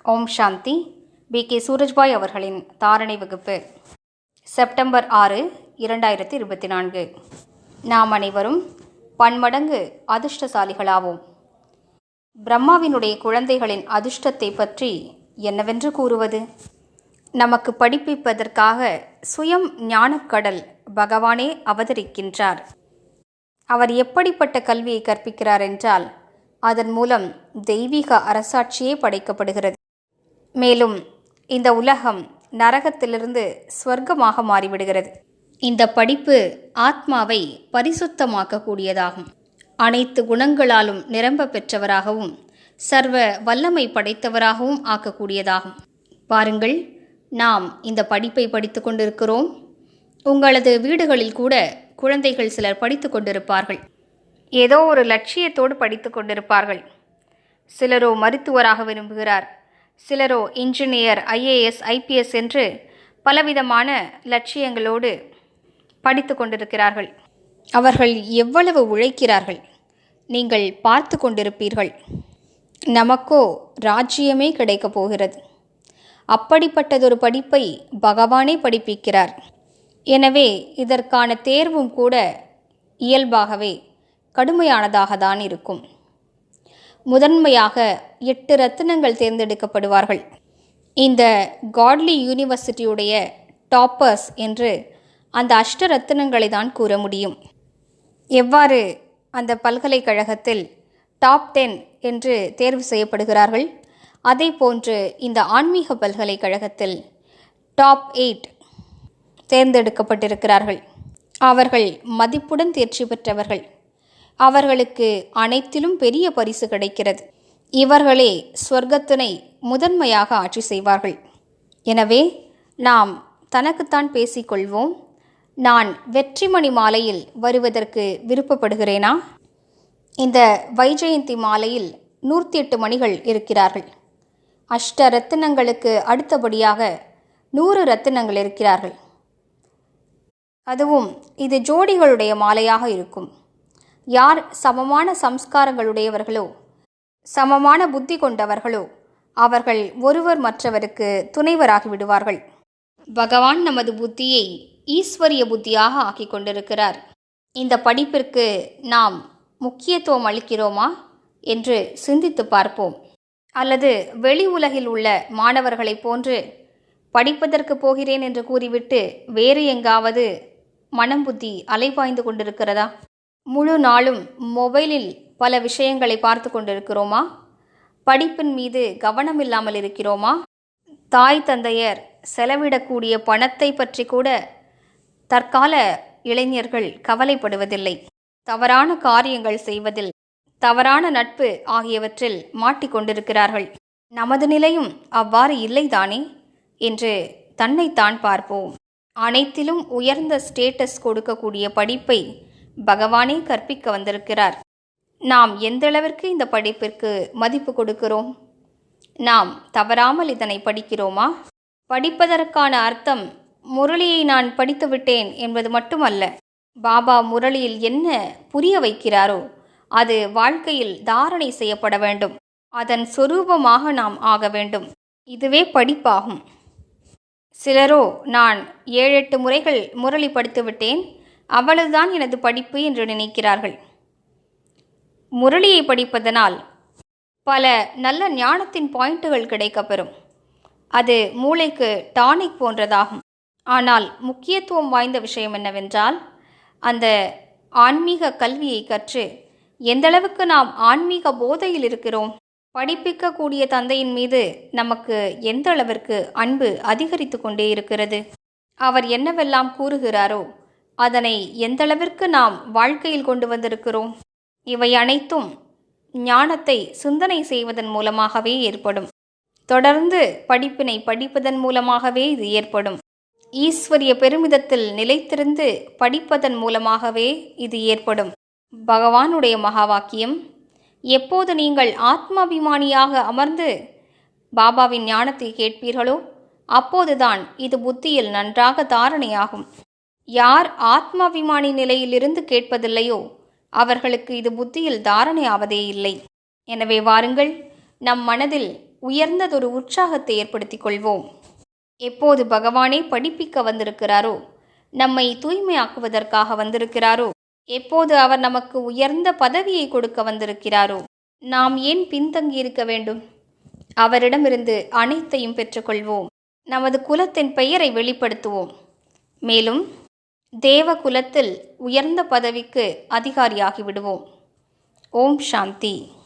ஓம் சாந்தி. B.K. Surajbhai அவர்களின் தாரணை வகுப்பு செப்டம்பர் 6, 2024. நாம் அனைவரும் பன்மடங்கு அதிர்ஷ்டசாலிகளாவோம். பிரம்மாவினுடைய குழந்தைகளின் அதிர்ஷ்டத்தை பற்றி என்னவென்று கூறுவது? நமக்கு படிப்பிப்பதற்காக சுயம் ஞானக்கடல் பகவானே அவதரிக்கின்றார். அவர் எப்படிப்பட்ட கல்வியை கற்பிக்கிறார் என்றால், அதன் மூலம் தெய்வீக அரசாட்சியே படைக்கப்படுகிறது. மேலும் இந்த உலகம் நரகத்திலிருந்து ஸ்வர்க்கமாக மாறிவிடுகிறது. இந்த படிப்பு ஆத்மாவை பரிசுத்தமாக்கக்கூடியதாகும். அனைத்து குணங்களாலும் நிரம்ப பெற்றவராகவும் சர்வ வல்லமை படைத்தவராகவும் ஆக்கக்கூடியதாகும். பாருங்கள், நாம் இந்த படிப்பை படித்து கொண்டிருக்கிறோம். உங்களது வீடுகளில் கூட குழந்தைகள் சிலர் படித்து கொண்டிருப்பார்கள். ஏதோ ஒரு லட்சியத்தோடு படித்து கொண்டிருப்பார்கள். சிலரோ மருத்துவராக விரும்புகிறார், சிலரோ இன்ஜினியர், IAS, IPS என்று பலவிதமான லட்சியங்களோடு படித்து கொண்டிருக்கிறார்கள். அவர்கள் எவ்வளவு உழைக்கிறார்கள் நீங்கள் பார்த்து கொண்டிருப்பீர்கள். நமக்கோ ராஜ்யமே கிடைக்கப் போகிறது. அப்படிப்பட்டதொரு படிப்பை பகவானே படிப்பிக்கிறார். எனவே இதற்கான தேர்வும் கூட இயல்பாகவே கடுமையானதாக தான் இருக்கும். முதன்மையாக 8 ரத்தினங்கள் தேர்ந்தெடுக்கப்படுவார்கள். இந்த காட்லி யூனிவர்சிட்டியுடைய டாப்பர்ஸ் என்று அந்த அஷ்டரத்தினங்களை தான் கூற முடியும். எவ்வாறு அந்த பல்கலைக்கழகத்தில் டாப் 10 என்று தேர்வு செய்யப்படுகிறார்கள், அதே போன்று இந்த ஆன்மீக பல்கலைக்கழகத்தில் டாப் 8 தேர்ந்தெடுக்கப்பட்டிருக்கிறார்கள். அவர்கள் மதிப்புடன் தேர்ச்சி பெற்றவர்கள். அவர்களுக்கு அனைத்திலும் பெரிய பரிசு கிடைக்கிறது. இவர்களே ஸ்வர்க்கத்தினை முதன்மையாக ஆட்சி செய்வார்கள். எனவே நாம் தனக்குத்தான் பேசிக்கொள்வோம். நான் வெற்றிமணி மாலையில் வருவதற்கு விருப்பப்படுகிறேனா? இந்த வைஜெயந்தி மாலையில் 108 மணிகள் இருக்கிறார்கள். அஷ்ட ரத்தினங்களுக்கு அடுத்தபடியாக 100 ரத்தினங்கள் இருக்கிறார்கள். அதுவும் இது ஜோடிகளுடைய மாலையாக இருக்கும். யார் சமமான சம்ஸ்காரங்களுடையவர்களோ, சமமான புத்தி கொண்டவர்களோ, அவர்கள் ஒருவர் மற்றவருக்கு துணைவராகி விடுவார்கள். பகவான் நமது புத்தியை ஈஸ்வரிய புத்தியாக ஆக்கி கொண்டிருக்கிறார். இந்த படிப்பிற்கு நாம் முக்கியத்துவம் அளிக்கிறோமா என்று சிந்தித்து பார்ப்போம். அல்லது வெளி உலகில் உள்ள மாணவர்களைப் போன்று படிப்பதற்கு போகிறேன் என்று கூறிவிட்டு வேறு எங்காவது மனம் புத்தி அலைபாய்ந்து கொண்டிருக்கிறதா? முழு நாளும் மொபைலில் பல விஷயங்களை பார்த்து கொண்டிருக்கிறோமா? படிப்பின் மீது கவனம் இல்லாமல் இருக்கிறோமா? தாய் தந்தையர் செலவிடக்கூடிய பணத்தை பற்றி கூட தற்கால இளைஞர்கள் கவலைப்படுவதில்லை. தவறான காரியங்கள் செய்வதில், தவறான நட்பு ஆகியவற்றில் மாட்டிக்கொண்டிருக்கிறார்கள். நமது நிலையும் அவ்வாறு இல்லைதானே என்று தன்னைத்தான் பார்ப்போம். அனைத்திலும் உயர்ந்த ஸ்டேட்டஸ் கொடுக்கக்கூடிய படிப்பை பகவானே கற்பிக்க வந்திருக்கிறார். நாம் எந்தளவிற்கு இந்த படிப்பிற்கு மதிப்பு கொடுக்கிறோம்? நாம் தவறாமல் இதனை படிக்கிறோமா? படிப்பதற்கான அர்த்தம் முரளியை நான் படித்து விட்டேன் என்பது மட்டுமல்ல. பாபா முரளியில் என்ன புரிய வைக்கிறாரோ அது வாழ்க்கையில் தாரணை செய்யப்பட வேண்டும். அதன் சொரூபமாக நாம் ஆக வேண்டும். இதுவே படிப்பாகும். சிலரோ நான் 7-8 முறைகள் முரளி படித்து விட்டேன், அவ்வளவுதான் எனது படிப்பு என்று நினைக்கிறார்கள். முரளியை படிப்பதனால் பல நல்ல ஞானத்தின் பாயிண்ட்டுகள் கிடைக்கப்பெறும். அது மூளைக்கு டானிக் போன்றதாகும். ஆனால் முக்கியத்துவம் வாய்ந்த விஷயம் என்னவென்றால், அந்த ஆன்மீக கல்வியை கற்று எந்தளவுக்கு நாம் ஆன்மீக போதையில் இருக்கிறோம். படிப்பிக்கக்கூடிய தந்தையின் மீது நமக்கு எந்த அளவிற்கு அன்பு அதிகரித்து கொண்டே இருக்கிறது. அவர் என்னவெல்லாம் கூறுகிறாரோ அதனை எந்தளவிற்கு நாம் வாழ்க்கையில் கொண்டு வந்திருக்கிறோம். இவை அனைத்தும் ஞானத்தை சிந்தனை செய்வதன் மூலமாகவே ஏற்படும். தொடர்ந்து படிப்பினை படிப்பதன் மூலமாகவே இது ஏற்படும். ஈஸ்வரிய பெருமிதத்தில் நிலைத்திருந்து படிப்பதன் மூலமாகவே இது ஏற்படும். பகவானுடைய மகா வாக்கியம், எப்போது நீங்கள் ஆத்மாபிமானியாக அமர்ந்து பாபாவின் ஞானத்தை கேட்பீர்களோ அப்போதுதான் இது புத்தியில் நன்றாக தாரணையாகும். யார் ஆத்மாபிமானி நிலையிலிருந்து கேட்பதில்லையோ அவர்களுக்கு இது புத்தியில் தாரணை ஆவதே இல்லை. எனவே வாருங்கள், நம் மனதில் உயர்ந்ததொரு உற்சாகத்தை ஏற்படுத்திக் கொள்வோம். எப்போது பகவானே படிப்பிக்க வந்திருக்கிறாரோ, நம்மை தூய்மையாக்குவதற்காக வந்திருக்கிறாரோ, எப்போது அவர் நமக்கு உயர்ந்த பதவியை கொடுக்க வந்திருக்கிறாரோ, நாம் ஏன் பின்தங்கியிருக்க வேண்டும்? அவரிடமிருந்து அனைத்தையும் பெற்றுக்கொள்வோம். நமது குலத்தின் பெயரை வெளிப்படுத்துவோம். மேலும் தேவ குலத்தில் உயர்ந்த பதவிக்கு அதிகாரியாகி விடுவோம். ஓம் சாந்தி.